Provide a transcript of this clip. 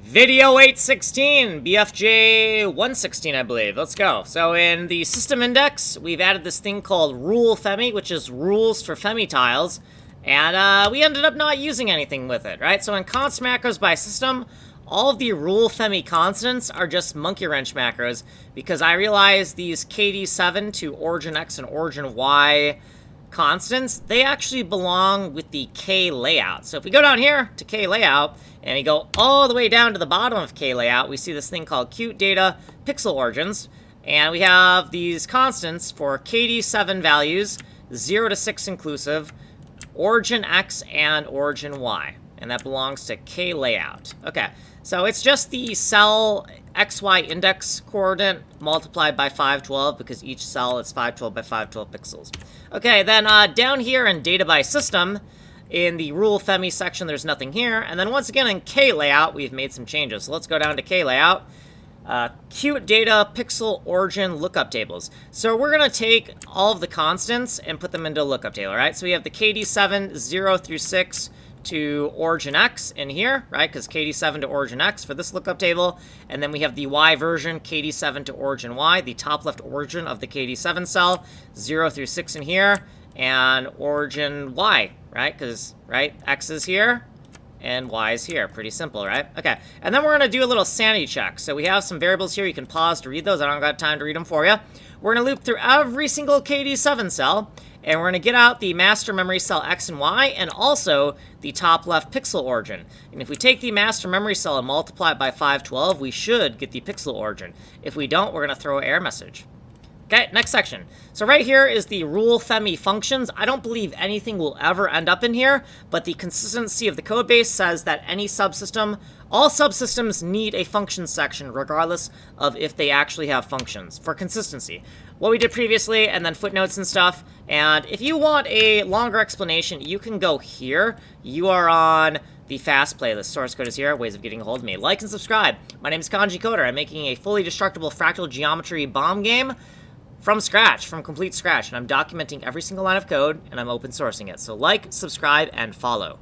Video 816, BFJ 116, I believe. Let's go. So in the system index, we've added this thing called rule femi, which is rules for femi tiles. And we ended up not using anything with it, right? So in const macros by system, all of the rule femi constants are just monkey wrench macros because I realized these KD7 to origin X and origin Y constants, they actually belong with the K layout. So if we go down here to K layout and we go all the way down to the bottom of K layout, we see this thing called cute data pixel origins, and we have these constants for KD7 values 0 to 6 inclusive, origin X and origin Y, and that belongs to K layout. Okay, so it's just the cell XY index coordinate multiplied by 512 because each cell is 512 by 512 pixels. Okay, then down here in data by system, in the rule femi section, there's nothing here. And then once again in K layout, we've made some changes. So let's go down to K layout. Cute data pixel origin lookup tables. So we're going to take all of the constants and put them into a lookup table, right? So we have the KD7 0 through 6 to origin X in here, right? Because KD7 to origin X for this lookup table. And then we have the Y version, KD7 to origin Y, the top left origin of the KD7 cell, 0 through 6 in here, and origin Y, right? Because, right, X is here, and Y is here. Pretty simple, right? Okay, and then we're going to do a little sanity check. So we have some variables here. You can pause to read those. I don't got time to read them for you. We're going to loop through every single KD7 cell, and we're going to get out the master memory cell X and Y, and also the top left pixel origin. And if we take the master memory cell and multiply it by 512, we should get the pixel origin. If we don't, we're going to throw an error message. Okay, next section. So right here is the rule femi functions. I don't believe anything will ever end up in here, but the consistency of the code base says that any subsystem, all subsystems need a function section regardless of if they actually have functions for consistency. What we did previously, and then footnotes and stuff. And if you want a longer explanation, you can go here. You are on the fast playlist. Source code is here. Ways of getting a hold of me. Like and subscribe. My name is Kanji Coder. I'm making a fully destructible fractal geometry bomb game from scratch, from complete scratch. And I'm documenting every single line of code, and I'm open sourcing it. So like, subscribe, and follow.